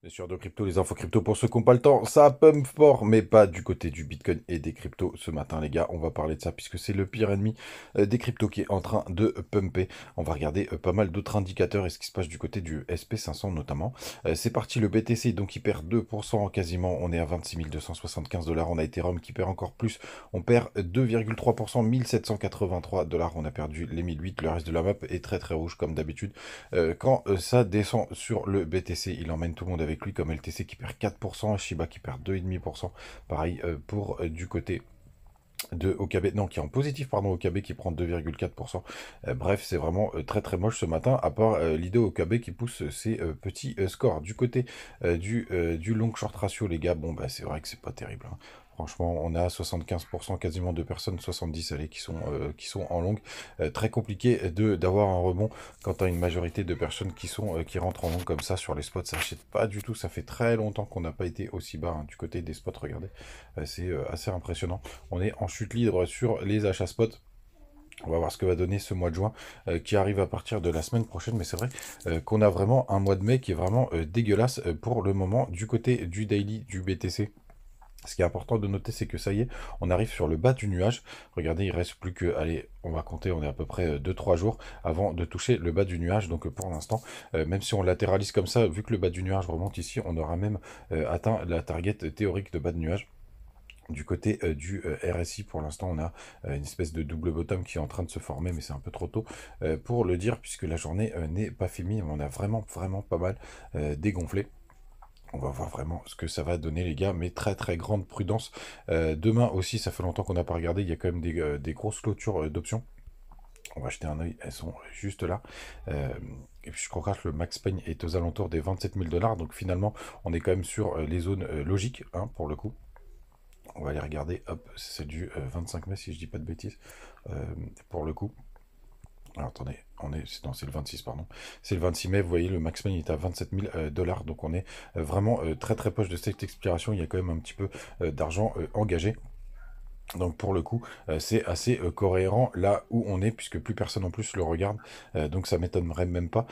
Bien sûr, de crypto, les infos crypto pour ceux qui n'ont pas le temps, ça pump fort, mais pas du côté du Bitcoin et des cryptos. Ce matin, les gars, on va parler de ça puisque c'est le pire ennemi des cryptos qui est en train de pumper. On va regarder pas mal d'autres indicateurs et ce qui se passe du côté du SP500 notamment. C'est parti, le BTC, donc il perd 2% quasiment. On est à 26 275 dollars. On a Ethereum qui perd encore plus. On perd 2,3%, 1783 dollars. On a perdu les 1008. Le reste de la map est très très rouge comme d'habitude. Quand ça descend sur le BTC, il emmène tout le monde avec lui, comme LTC qui perd 4%, Shiba qui perd 2,5%. Pareil pour du côté de OKB, non, qui est en positif, pardon, OKB qui prend 2,4%. Bref, c'est vraiment très très moche ce matin, à part l'idée OKB qui pousse ses petits scores. Du côté du long short ratio, les gars, bon, bah, c'est vrai que c'est pas terrible, hein. Franchement, on a 75% quasiment de personnes, 70 allez, qui sont en long. Très compliqué d'avoir un rebond quand tu as une majorité de personnes qui rentrent en long comme ça sur les spots. Ça achète pas du tout. Ça fait très longtemps qu'on n'a pas été aussi bas, hein, du côté des spots. Regardez, c'est assez impressionnant. On est en chute libre sur les achats spot. On va voir ce que va donner ce mois de juin qui arrive à partir de la semaine prochaine. Mais c'est vrai qu'on a vraiment un mois de mai qui est vraiment dégueulasse pour le moment du côté du daily du BTC. Ce qui est important de noter, c'est que ça y est, on arrive sur le bas du nuage. Regardez, il reste plus que, allez, on va compter, on est à peu près 2-3 jours avant de toucher le bas du nuage. Donc pour l'instant, même si on latéralise comme ça, vu que le bas du nuage remonte ici, on aura même atteint la target théorique de bas de nuage. Du côté du RSI, pour l'instant, on a une espèce de double bottom qui est en train de se former, mais c'est un peu trop tôt pour le dire, puisque la journée n'est pas finie. On a vraiment, vraiment pas mal dégonflé. On va voir vraiment ce que ça va donner, les gars, mais très très grande prudence. Demain aussi, ça fait longtemps qu'on n'a pas regardé, il y a quand même des grosses clôtures d'options. On va jeter un œil, elles sont juste là. Euh, et puis je crois que le max pain est aux alentours des 27 000 dollars, donc finalement, on est quand même sur les zones logiques, hein, pour le coup. On va aller regarder, hop, c'est du 25 mai si je dis pas de bêtises, euh, pour le coup. Alors attendez, non, c'est le 26, pardon. C'est le 26 mai, vous voyez, le max pain est à 27 000 dollars, donc on est vraiment très très proche de cette expiration. Il y a quand même un petit peu d'argent engagé. Donc pour le coup, c'est assez cohérent là où on est, puisque plus personne en plus le regarde. Donc ça m'étonnerait même pas,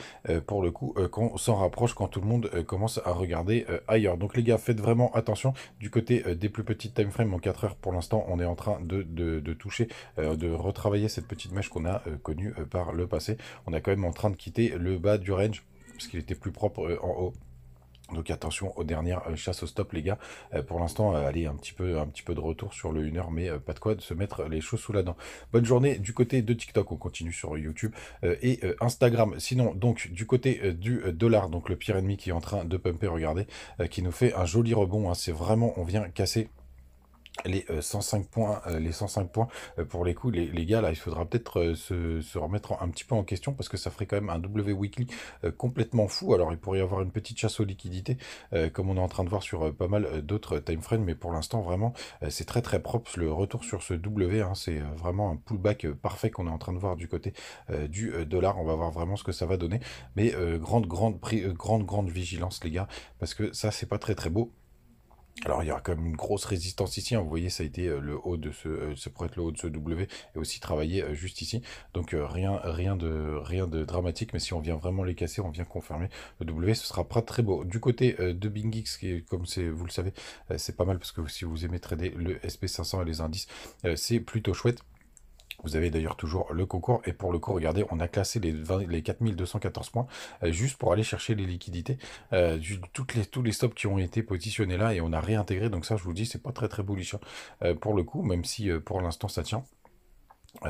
pour le coup, qu'on s'en rapproche quand tout le monde commence à regarder ailleurs. Donc les gars, faites vraiment attention. Du côté des plus petites time frames en 4 heures, pour l'instant, on est en train de toucher, de retravailler cette petite mèche qu'on a connue par le passé. On est quand même en train de quitter le bas du range, parce qu'il était plus propre en haut. Donc attention aux dernières chasses au stop, les gars. Pour l'instant, allez, un petit peu de retour sur le 1 heure, mais pas de quoi de se mettre les choses sous la dent. Bonne journée du côté de TikTok, on continue sur YouTube et Instagram. Sinon, donc du côté du dollar, donc le pire ennemi qui est en train de pumper, regardez, qui nous fait un joli rebond, hein. C'est vraiment, on vient casser les 105 points pour les coups, les gars, là, il faudra peut-être se remettre un petit peu en question parce que ça ferait quand même un W weekly complètement fou. Alors, il pourrait y avoir une petite chasse aux liquidités, comme on est en train de voir sur pas mal d'autres time frames, mais pour l'instant, vraiment, c'est très très propre. Le retour sur ce W, hein, c'est vraiment un pullback parfait qu'on est en train de voir du côté du dollar. On va voir vraiment ce que ça va donner, mais grande vigilance, les gars, parce que ça, c'est pas très très beau. Alors il y aura quand même une grosse résistance ici, hein. Vous voyez, ça a été le haut de ça pourrait être le haut de ce W et aussi travailler juste ici. Donc rien de dramatique, mais si on vient vraiment les casser, on vient confirmer le W, ce sera pas très beau. Du côté de BingX, qui est, comme c'est, vous le savez, c'est pas mal parce que si vous aimez trader le SP500 et les indices, c'est plutôt chouette. Vous avez d'ailleurs toujours le concours. Et pour le coup, regardez, on a classé les 4214 points juste pour aller chercher les liquidités. Tous les stops qui ont été positionnés là et on a réintégré. Donc ça, je vous dis, c'est pas très très bullish, hein, pour le coup, même si pour l'instant ça tient.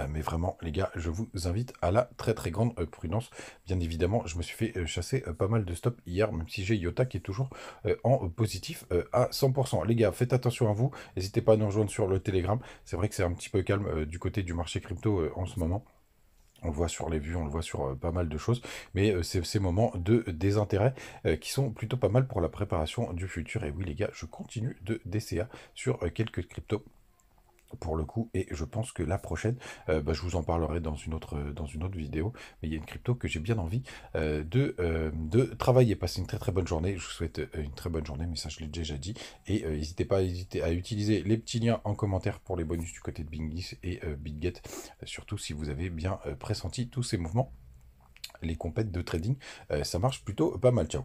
Mais vraiment, les gars, je vous invite à la très très grande prudence. Bien évidemment, je me suis fait chasser pas mal de stops hier, même si j'ai Iota qui est toujours en positif à 100%. Les gars, faites attention à vous. N'hésitez pas à nous rejoindre sur le Telegram. C'est vrai que c'est un petit peu calme du côté du marché crypto en ce moment. On le voit sur les vues, on le voit sur pas mal de choses, mais c'est ces moments de désintérêt qui sont plutôt pas mal pour la préparation du futur. Et oui, les gars, je continue de DCA sur quelques cryptos pour le coup, et je pense que la prochaine, bah, je vous en parlerai dans une autre vidéo, mais il y a une crypto que j'ai bien envie de travailler. Passez une très très bonne journée, je vous souhaite une très bonne journée, mais ça je l'ai déjà dit, et n'hésitez pas à utiliser les petits liens en commentaire pour les bonus du côté de Bingis et BitGet, surtout si vous avez bien pressenti tous ces mouvements, les compètes de trading, ça marche plutôt pas mal, ciao.